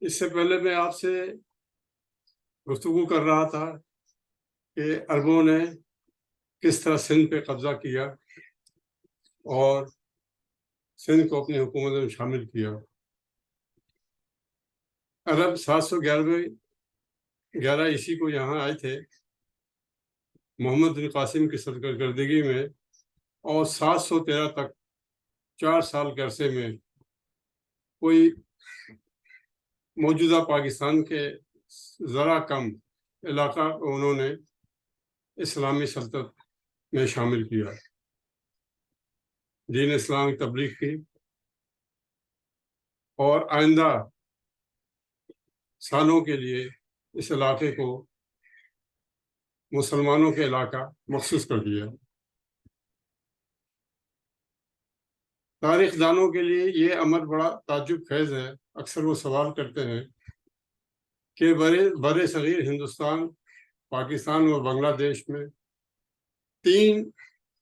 اس سے پہلے میں آپ سے گفتگو کر رہا تھا کہ عربوں نے کس طرح سندھ پہ قبضہ کیا اور سندھ کو اپنی حکومت میں شامل کیا۔ عرب 711 عیسوی کو یہاں آئے تھے محمد بن قاسم کی سرکردگی میں، اور 713 تک 4 سال کے عرصے میں کوئی موجودہ پاکستان کے ذرا کم علاقہ انہوں نے اسلامی سلطنت میں شامل کیا، دین اسلام کی تبلیغ کی، اور آئندہ سالوں کے لیے اس علاقے کو مسلمانوں کے علاقہ مخصوص کر دیا۔ تاریخ دانوں کے لیے یہ امر بڑا تعجب خیز ہے۔ اکثر وہ سوال کرتے ہیں کہ برے صغیر ہندوستان، پاکستان اور بنگلہ دیش میں 3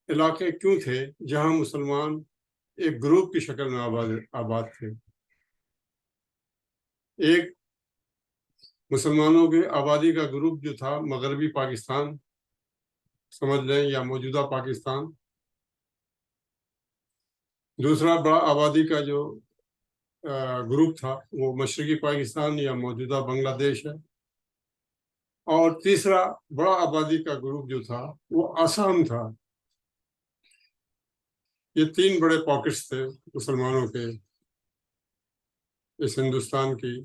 علاقے کیوں تھے جہاں مسلمان ایک گروپ کی شکل میں آباد تھے؟ ایک مسلمانوں کی آبادی کا گروپ جو تھا مغربی پاکستان سمجھ لیں یا موجودہ پاکستان، دوسرا بڑا آبادی کا جو گروپ تھا وہ مشرقی پاکستان یا موجودہ بنگلہ دیش ہے، اور تیسرا بڑا آبادی کا گروپ جو تھا وہ آسام تھا۔ یہ 3 بڑے پاکٹس تھے مسلمانوں کے اس ہندوستان کی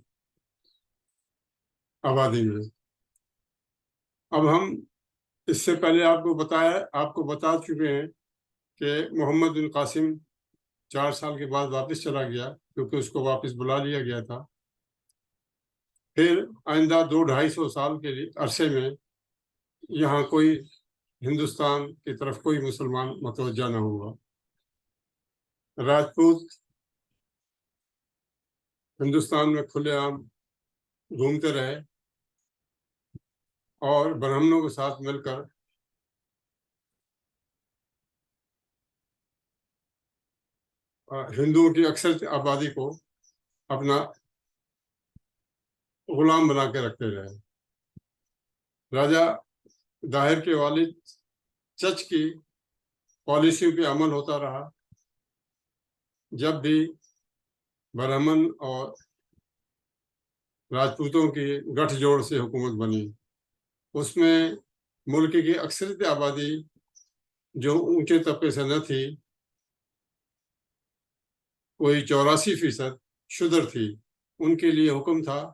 آبادی میں۔ اب ہم اس سے پہلے آپ کو بتا چکے ہیں کہ محمد بن قاسم 4 سال کے بعد واپس چلا گیا کیونکہ اس کو واپس بلا لیا گیا تھا۔ پھر آئندہ 200-250 سال کے عرصے میں یہاں کوئی ہندوستان کی طرف کوئی مسلمان متوجہ نہ ہوا۔ راجپوت ہندوستان میں کھلے عام گھومتے رہے اور برہمنوں کے ساتھ مل کر ہندوؤں کی اکثر آبادی کو اپنا غلام بنا کے رکھتے رہے۔ راجہ داہر کے والد چچ کی پالیسیوں پہ عمل ہوتا رہا۔ جب بھی برہمن اور راجپوتوں کی گٹھ جوڑ سے حکومت بنی، اس میں ملک کی اکثریت آبادی جو اونچے طبقے سے نہ تھی، کوئی 84% شودر تھی، ان کے لیے حکم تھا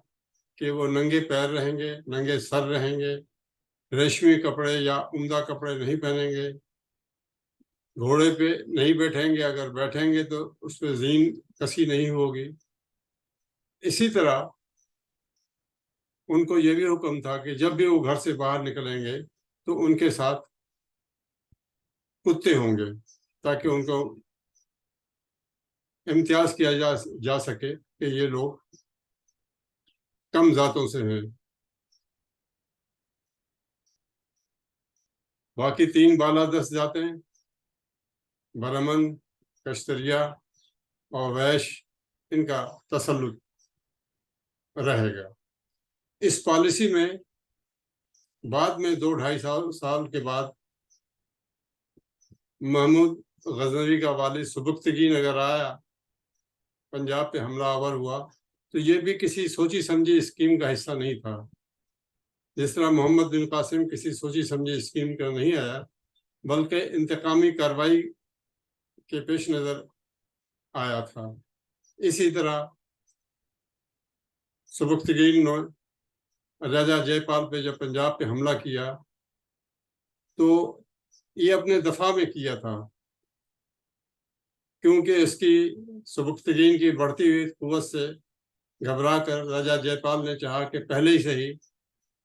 کہ وہ ننگے پیر رہیں گے، ننگے سر رہیں گے، ریشمی کپڑے یا عمدہ کپڑے نہیں پہنیں گے، گھوڑے پہ نہیں بیٹھیں گے، اگر بیٹھیں گے تو اس پہ زین کسی نہیں ہوگی۔ اسی طرح ان کو یہ بھی حکم تھا کہ جب بھی وہ گھر سے باہر نکلیں گے تو ان کے ساتھ کتے ہوں گے تاکہ ان کو امتیاز کیا جا سکے کہ یہ لوگ کم ذاتوں سے ہیں۔ باقی 3 بالادست ذاتیں برہمن، کشتریا اور ویش، ان کا تسلط رہے گا۔ اس پالیسی میں بعد میں 2-2.5 سال کے بعد محمود غزنوی کا والد سبکتگین اگر آیا، پنجاب پہ حملہ آور ہوا، تو یہ بھی کسی سوچی سمجھی اسکیم کا حصہ نہیں تھا۔ جس طرح محمد بن قاسم کسی سوچی سمجھی اسکیم کا نہیں آیا، بلکہ انتقامی کارروائی کے پیش نظر آیا تھا۔ اسی طرح سبکتگین نے راجہ جے پال پہ جب پنجاب پہ حملہ کیا تو یہ اپنے دفاع میں کیا تھا، کیونکہ اس کی سبکتگین کی بڑھتی ہوئی قوت سے گھبرا کر راجہ جے پال نے چاہا کہ پہلے ہی سے ہی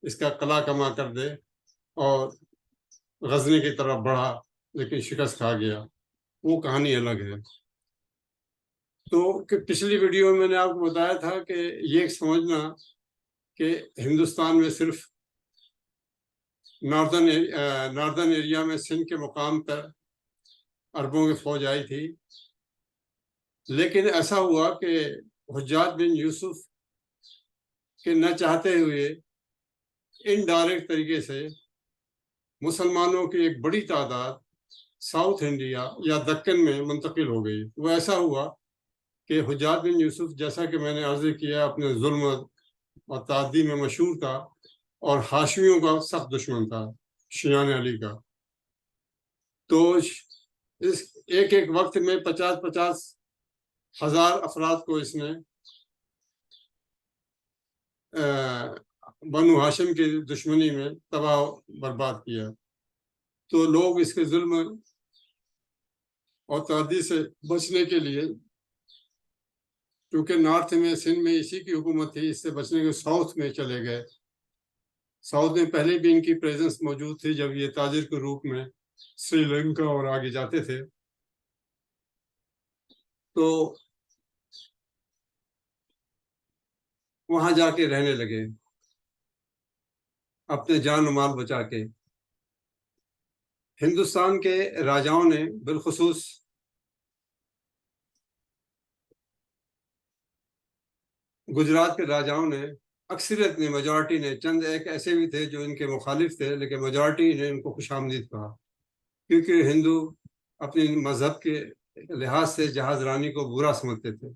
اس کا قلع کما کر دے اور غزنی کی طرف بڑھا، لیکن شکست کھا گیا۔ وہ کہانی الگ ہے۔ تو پچھلی ویڈیو میں نے آپ کو بتایا تھا کہ یہ سمجھنا کہ ہندوستان میں صرف ناردرن ایریا میں سندھ کے مقام پر عربوں کی فوج آئی تھی، لیکن ایسا ہوا کہ حجاج بن یوسف کے نہ چاہتے ہوئے انڈائریکٹ طریقے سے مسلمانوں کی ایک بڑی تعداد ساؤتھ انڈیا یا دکن میں منتقل ہو گئی۔ وہ ایسا ہوا کہ حجاج بن یوسف، جیسا کہ میں نے عرض کیا، اپنے ظلم اور تعدی میں مشہور تھا اور ہاشمیوں کا سخت دشمن تھا، شیعان علی کا۔ تو اس ایک وقت میں 50 ہزار افراد کو اس نے بنو ہاشم کی دشمنی میں تباہ برباد کیا۔ تو لوگ اس کے ظلم اور تعدی سے بچنے کے لیے، کیونکہ نارتھ میں سندھ میں اسی کی حکومت تھی، اس سے بچنے کے ساؤتھ میں چلے گئے۔ ساؤتھ میں پہلے بھی ان کی پریزنس موجود تھی جب یہ تاجر کے روپ میں سری لنکا اور آگے جاتے تھے۔ تو وہاں جا کے رہنے لگے اپنے جان و مال بچا کے۔ ہندوستان کے راجاؤں نے، بالخصوص گجرات کے راجاؤں نے، اکثریت نے، میجورٹی نے، چند ایک ایسے بھی تھے جو ان کے مخالف تھے، لیکن میجورٹی نے ان کو خوش آمدید کہا، کیونکہ ہندو اپنی مذہب کے لحاظ سے جہاز رانی کو برا سمجھتے تھے۔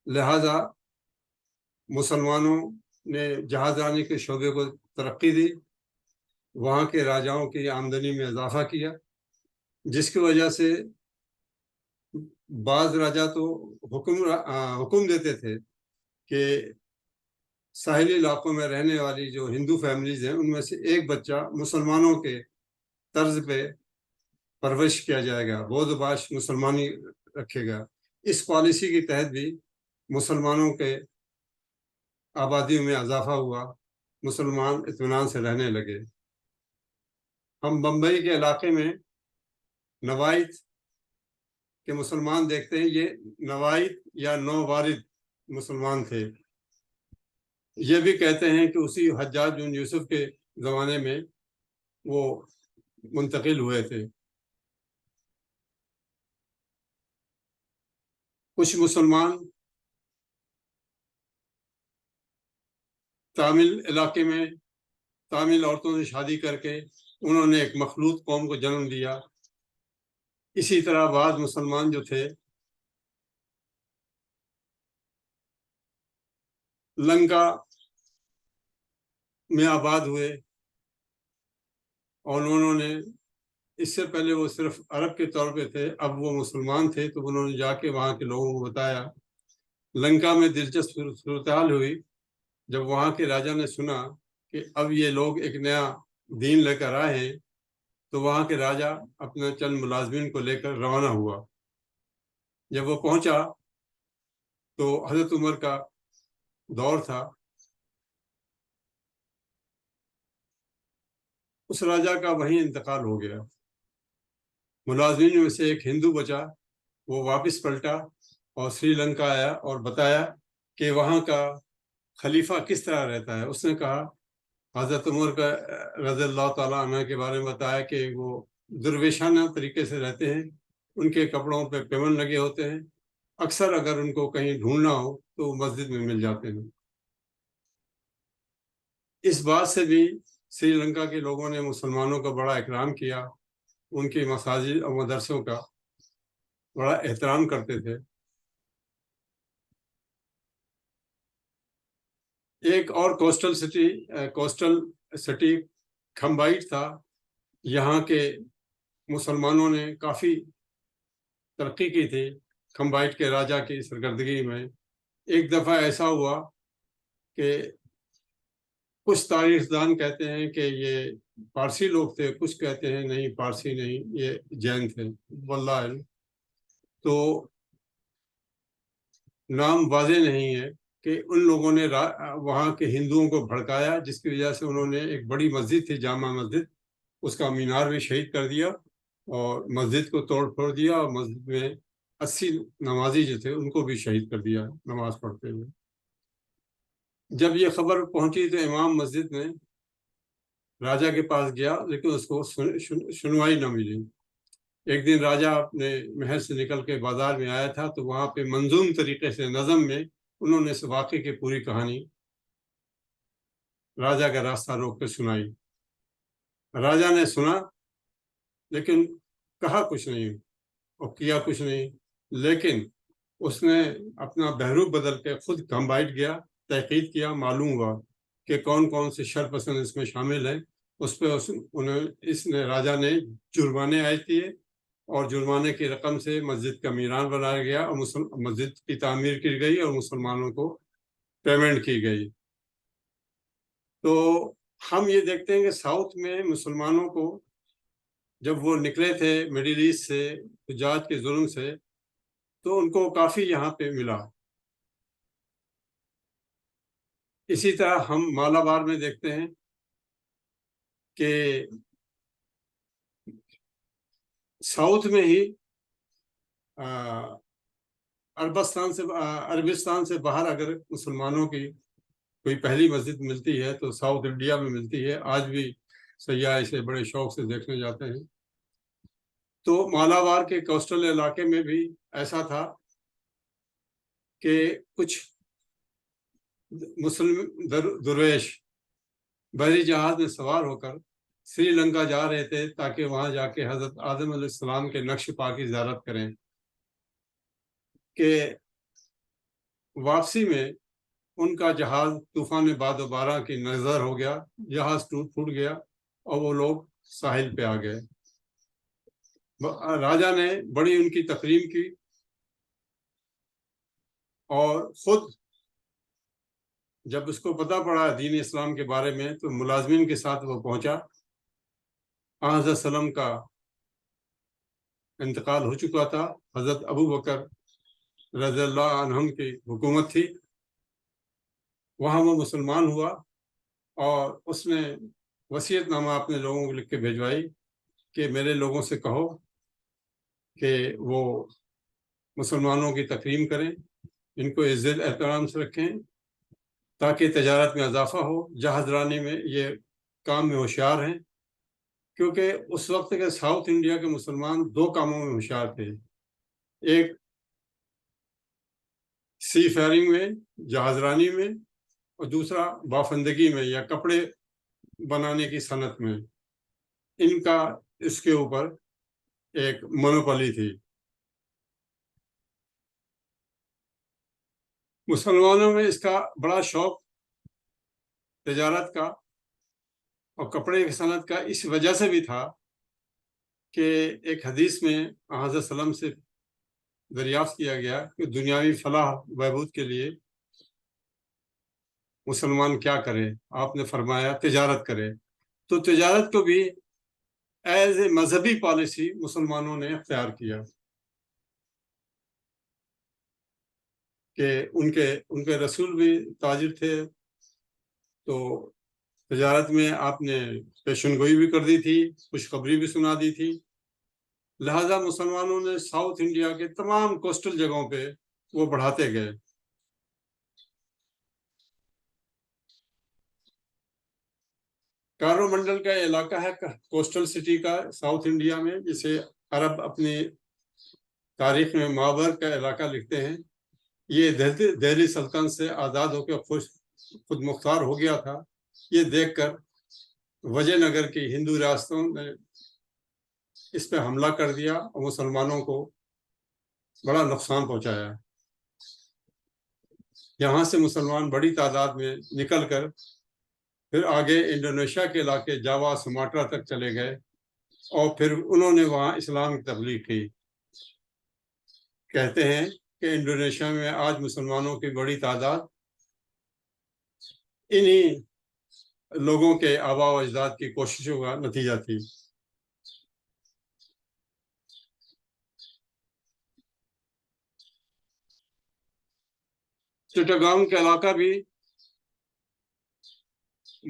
لہذا مسلمانوں نے جہاز رانی کے شعبے کو ترقی دی، وہاں کے راجاؤں کی آمدنی میں اضافہ کیا، جس کی وجہ سے بعض راجا تو حکم دیتے تھے کہ ساحلی علاقوں میں رہنے والی جو ہندو فیملیز ہیں ان میں سے ایک بچہ مسلمانوں کے طرز پہ پرورش کیا جائے گا، بود و باش مسلمانی رکھے گا۔ اس پالیسی کے تحت بھی مسلمانوں کے آبادیوں میں اضافہ ہوا، مسلمان اطمینان سے رہنے لگے۔ ہم بمبئی کے علاقے میں نوائت کے مسلمان دیکھتے ہیں، یہ نوائت یا نووارد مسلمان تھے۔ یہ بھی کہتے ہیں کہ اسی حجاج بن یوسف کے زمانے میں وہ منتقل ہوئے تھے۔ کچھ مسلمان تامل علاقے میں تامل عورتوں سے شادی کر کے انہوں نے ایک مخلوط قوم کو جنم دیا۔ اسی طرح بعض مسلمان جو تھے لنکا میں آباد ہوئے، اور انہوں نے، اس سے پہلے وہ صرف عرب کے طور پہ تھے، اب وہ مسلمان تھے، تو انہوں نے جا کے وہاں کے لوگوں کو بتایا۔ لنکا میں دلچسپ صورتحال ہوئی جب وہاں کے راجا نے سنا کہ اب یہ لوگ ایک نیا دین لے کر آئے ہیں، تو وہاں کے راجا اپنے چند ملازمین کو لے کر روانہ ہوا۔ جب وہ پہنچا تو حضرت عمر کا دور تھا۔ اس راجا کا وہیں انتقال ہو گیا۔ ملازمین میں سے ایک ہندو بچا، وہ واپس پلٹا اور سری لنکا آیا اور بتایا کہ وہاں کا خلیفہ کس طرح رہتا ہے۔ اس نے کہا، حضرت عمر کا رضی اللہ تعالیٰ عنہ کے بارے میں بتایا کہ وہ درویشانہ طریقے سے رہتے ہیں، ان کے کپڑوں پہ پیمن لگے ہوتے ہیں، اکثر اگر ان کو کہیں ڈھونڈنا ہو تو وہ مسجد میں مل جاتے ہیں۔ اس بات سے بھی سری لنکا کے لوگوں نے مسلمانوں کا بڑا اکرام کیا، ان کی مساجد اور مدرسوں کا بڑا احترام کرتے تھے۔ ایک اور کوسٹل سٹی کھمبائٹ تھا۔ یہاں کے مسلمانوں نے کافی ترقی کی تھی کھمبائٹ کے راجا کی سرکردگی میں۔ ایک دفعہ ایسا ہوا کہ کچھ تاریخ دان کہتے ہیں کہ یہ پارسی لوگ تھے، کچھ کہتے ہیں نہیں پارسی نہیں، یہ جین تھے، واللہ علم۔ تو نام واضح نہیں ہے کہ ان لوگوں نے وہاں کے ہندوؤں کو بھڑکایا، جس کی وجہ سے انہوں نے ایک بڑی مسجد تھی جامع مسجد، اس کا مینار بھی شہید کر دیا اور مسجد کو توڑ پھوڑ دیا، اور مسجد میں 80 نمازی جو تھے ان کو بھی شہید کر دیا نماز پڑھتے ہوئے۔ جب یہ خبر پہنچی تو امام مسجد میں راجا کے پاس گیا، لیکن اس کو سنوائی نہ ملی۔ ایک دن راجہ اپنے محل سے نکل کے بازار میں آیا تھا تو وہاں پہ منظوم طریقے سے نظم میں انہوں نے اس واقعے کی پوری کہانی راجہ کا راستہ روک کے سنائی. راجہ نے سنا لیکن کہا کچھ نہیں اور کیا کچھ نہیں, لیکن اس نے اپنا بہروپ بدل کے خود کمبائٹ گیا, تحقیق کیا, معلوم ہوا کہ کون کون سے شر پسند اس میں شامل ہیں. اس پہ اس نے راجہ نے جرمانے عائد کیے اور جرمانے کی رقم سے مسجد کا میران بنایا گیا اور مسجد کی تعمیر کی گئی اور مسلمانوں کو پیمنٹ کی گئی. تو ہم یہ دیکھتے ہیں کہ ساؤتھ میں مسلمانوں کو جب وہ نکلے تھے مڈل ایسٹ سے حجاج کے ظلم سے تو ان کو کافی یہاں پہ ملا. اسی طرح ہم مالابار میں دیکھتے ہیں کہ ساؤتھ میں ہی عربستان سے باہر اگر مسلمانوں کی کوئی پہلی مسجد ملتی ہے تو ساؤتھ انڈیا میں ملتی ہے. آج بھی سیاح اسے بڑے شوق سے دیکھنے جاتے ہیں. تو مالابار کے کوسٹل علاقے میں بھی ایسا تھا کہ کچھ مسلم درویش بحری جہاز میں سوار ہو کر سری لنکا جا رہے تھے تاکہ وہاں جا کے حضرت آدم علیہ السلام کے نقش پا کی زیارت کریں. کہ واپسی میں ان کا جہاز طوفان باد و بارہ کی نظر ہو گیا, جہاز ٹوٹ گیا اور وہ لوگ ساحل پہ آ گئے. راجہ نے بڑی ان کی تکریم کی اور خود جب اس کو پتہ پڑا دین اسلام کے بارے میں تو ملازمین کے ساتھ وہ پہنچا. حضرت سلم کا انتقال ہو چکا تھا, حضرت ابو بکر رضی اللہ عنہم کی حکومت تھی. وہاں وہ مسلمان ہوا اور اس نے وصیت نامہ اپنے لوگوں کو لکھ کے بھیجوائی کہ میرے لوگوں سے کہو کہ وہ مسلمانوں کی تکریم کریں, ان کو عزت احترام سے رکھیں تاکہ تجارت میں اضافہ ہو. جہاز رانی میں یہ کام میں ہوشیار ہیں کیونکہ اس وقت کے ساؤتھ انڈیا کے مسلمان دو کاموں میں ہوشیار تھے. ایک سی فیئرنگ میں, جہاز رانی میں, اور دوسرا بافندگی میں یا کپڑے بنانے کی صنعت میں. ان کا اس کے اوپر ایک مونوپولی تھی. مسلمانوں میں اس کا بڑا شوق تجارت کا اور کپڑے کی صنعت کا اس وجہ سے بھی تھا کہ ایک حدیث میں حضرت سلم سے دریافت کیا گیا کہ دنیاوی فلاح بہبود کے لیے مسلمان کیا کرے. آپ نے فرمایا تجارت کرے. تو تجارت کو بھی ایز اے مذہبی پالیسی مسلمانوں نے اختیار کیا کہ ان کے رسول بھی تاجر تھے تو تجارت میں آپ نے پیشن گوئی بھی کر دی تھی, خوشخبری بھی سنا دی تھی. لہذا مسلمانوں نے ساؤتھ انڈیا کے تمام کوسٹل جگہوں پہ وہ بڑھاتے گئے. کارو منڈل کا علاقہ ہے کوسٹل سٹی کا ساؤتھ انڈیا میں, جسے عرب اپنی تاریخ میں مابر کا علاقہ لکھتے ہیں. یہ دہلی سلطنت سے آزاد ہو کے خود مختار ہو گیا تھا. یہ دیکھ کر وجے نگر کی ہندو ریاستوں نے اس پہ حملہ کر دیا اور مسلمانوں کو بڑا نقصان پہنچایا. یہاں سے مسلمان بڑی تعداد میں نکل کر پھر آگے انڈونیشیا کے علاقے جاوا سماٹرا تک چلے گئے اور پھر انہوں نے وہاں اسلام کی تبلیغ کی. کہتے ہیں کہ انڈونیشیا میں آج مسلمانوں کی بڑی تعداد انہی لوگوں کے آباء و اجداد کی کوششوں کا نتیجہ تھی. چٹاگانگ کا علاقہ بھی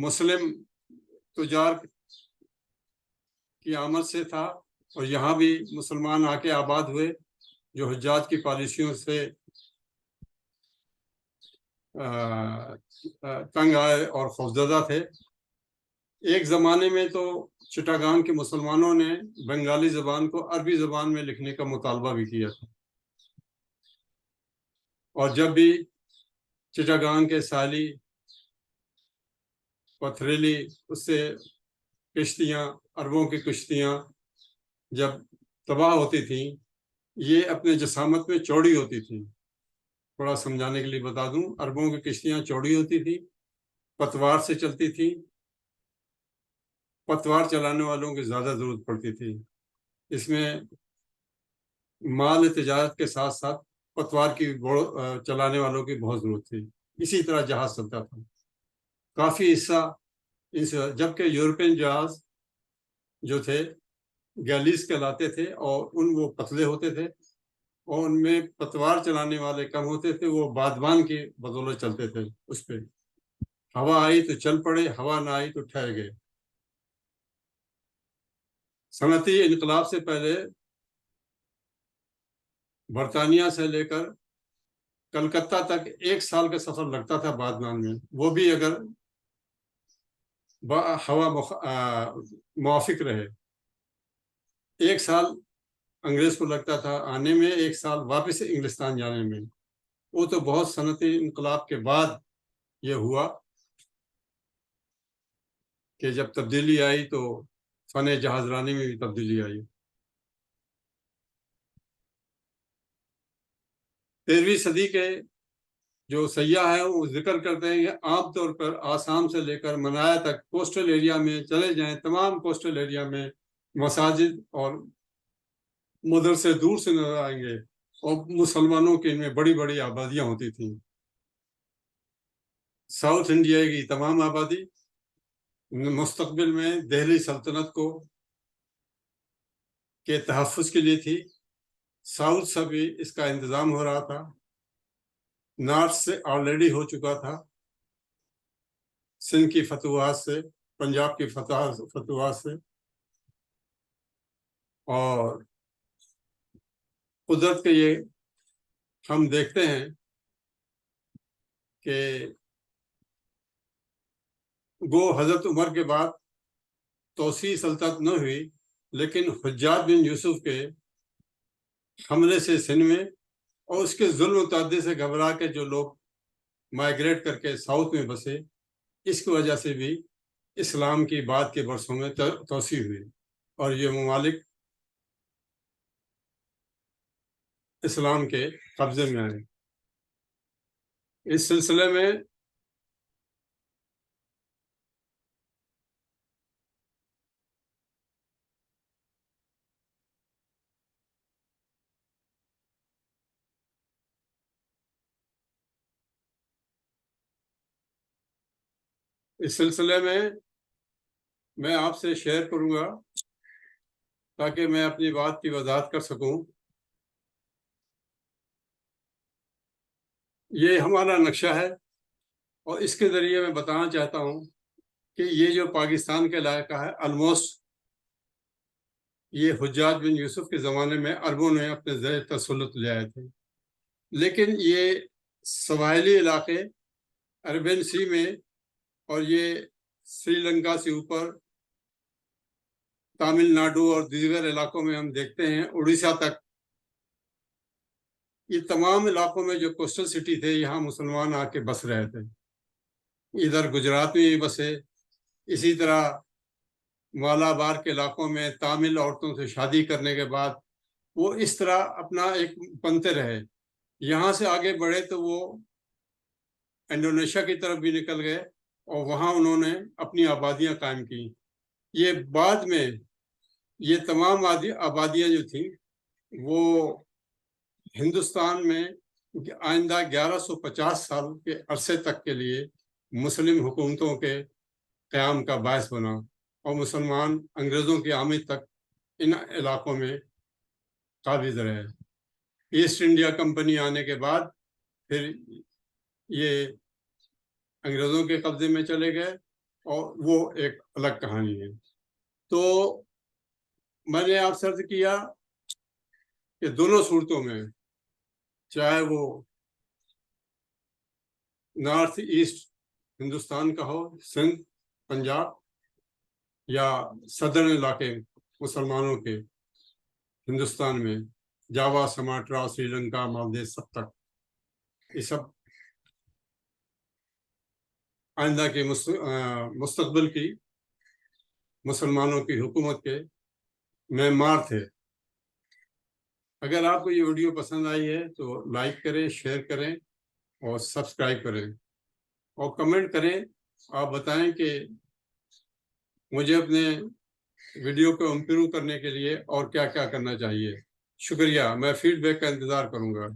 مسلم تجار کی آمد سے تھا اور یہاں بھی مسلمان آ کے آباد ہوئے جو حجاج کی پالیسیوں سے تنگ آئے اور خوفزدہ تھے. ایک زمانے میں تو چٹاگانگ کے مسلمانوں نے بنگالی زبان کو عربی زبان میں لکھنے کا مطالبہ بھی کیا تھا، اور جب بھی چٹاگانگ کے سالی پتھریلی اس سے کشتیاں، عربوں کی کشتیاں جب تباہ ہوتی تھیں، یہ اپنے جسامت میں چوڑی ہوتی تھیں. تھوڑا سمجھانے کے لیے بتا دوں، عربوں کی کشتیاں چوڑی ہوتی تھیں، پتوار سے چلتی تھی، پتوار چلانے والوں کی زیادہ ضرورت پڑتی تھی. اس میں مال تجارت کے ساتھ ساتھ پتوار کی چلانے والوں کی بہت ضرورت تھی. اسی طرح جہاز چلتا تھا. کافی حصہ جبکہ یورپین جہاز جو تھے گیلیز کہلاتے تھے، اور وہ پتلے ہوتے تھے، اور ان میں پتوار چلانے والے کم ہوتے تھے. وہ بادبان کی بدولت چلتے تھے. اس پہ ہوا آئی تو چل پڑے، ہوا نہ آئی تو ٹھہر گئے. صنعتی انقلاب سے پہلے برطانیہ سے لے کر کلکتہ تک 1 سال کا سفر لگتا تھا بادبان میں، وہ بھی اگر ہوا موافق رہے. 1 سال انگریز کو لگتا تھا آنے میں، 1 سال واپس انگلستان جانے میں. وہ تو بہت صنعتی انقلاب کے بعد یہ ہوا کہ جب تبدیلی آئی تو فن جہاز رانی میں بھی تبدیلی آئی. 13ویں صدی کے جو سیاح ہیں وہ ذکر کرتے ہیں کہ عام طور پر آسام سے لے کر منایا تک کوسٹل ایریا میں چلے جائیں، تمام کوسٹل ایریا میں مساجد اور مدرسے دور سے نظر آئیں گے، اور مسلمانوں کے ان میں بڑی بڑی آبادیاں ہوتی تھیں. ساؤتھ انڈیا کی تمام آبادی مستقبل میں دہلی سلطنت کے تحفظ کے لیے تھی. ساؤتھ سے بھی اس کا انتظام ہو رہا تھا، نارتھ سے آلریڈی ہو چکا تھا، سندھ کی فتوحات سے، پنجاب کی فتوحات سے. اور قدرت کے یہ ہم دیکھتے ہیں کہ گو حضرت عمر کے بعد توسیع سلطنت نہ ہوئی، لیکن حجاج بن یوسف کے حملے سے سندھ میں اور اس کے ظلم و تعدی سے گھبرا کے جو لوگ مائیگریٹ کر کے ساؤتھ میں بسے، اس کی وجہ سے بھی اسلام کی بعد کے برسوں میں توسیع ہوئی، اور یہ ممالک اسلام کے قبضے میں آئے. اس سلسلے میں آپ سے شیئر کروں گا تاکہ میں اپنی بات کی وضاحت کر سکوں. یہ ہمارا نقشہ ہے، اور اس کے ذریعے میں بتانا چاہتا ہوں کہ یہ جو پاکستان کے علاقہ ہے، آلموسٹ یہ حجاج بن یوسف کے زمانے میں عربوں نے اپنے زیر تسلط لے آئے تھے. لیکن یہ سواحلی علاقے عربین سی میں، اور یہ سری لنکا سے اوپر تامل ناڈو اور دیگر علاقوں میں ہم دیکھتے ہیں، اڑیسہ تک، یہ تمام علاقوں میں جو کوسٹل سٹی تھے، یہاں مسلمان آ کے بس رہے تھے. ادھر گجرات میں بھی بسے. اسی طرح مالابار کے علاقوں میں تامل عورتوں سے شادی کرنے کے بعد وہ اس طرح اپنا ایک بنتے رہے. یہاں سے آگے بڑھے تو وہ انڈونیشیا کی طرف بھی نکل گئے، اور وہاں انہوں نے اپنی آبادیاں قائم کی. یہ بعد میں یہ تمام آبادیاں جو تھیں وہ ہندوستان میں آئندہ 1150 سال کے عرصے تک کے لیے مسلم حکومتوں کے قیام کا باعث بنا، اور مسلمان انگریزوں کی آمد تک ان علاقوں میں قابض رہے. ایسٹ انڈیا کمپنی آنے کے بعد پھر یہ انگریزوں کے قبضے میں چلے گئے، اور وہ ایک الگ کہانی ہے. تو میں نے آپ سے عرض کیا کہ دونوں صورتوں میں، چاہے وہ نارتھ ایسٹ ہندوستان کا ہو، سندھ، پنجاب، یا صدرن علاقے مسلمانوں کے ہندوستان میں، جاوا، سماٹرا، سری لنکا، مالدیز، سب تک، یہ سب آئندہ کے مستقبل کی مسلمانوں کی حکومت کے معمار تھے۔ اگر آپ کو یہ ویڈیو پسند آئی ہے تو لائک کریں، شیئر کریں اور سبسکرائب کریں اور کمنٹ کریں۔ آپ بتائیں کہ مجھے اپنے ویڈیو کو امپروو کرنے کے لیے اور کیا کیا کرنا چاہیے۔ شکریہ، میں فیڈ بیک کا انتظار کروں گا۔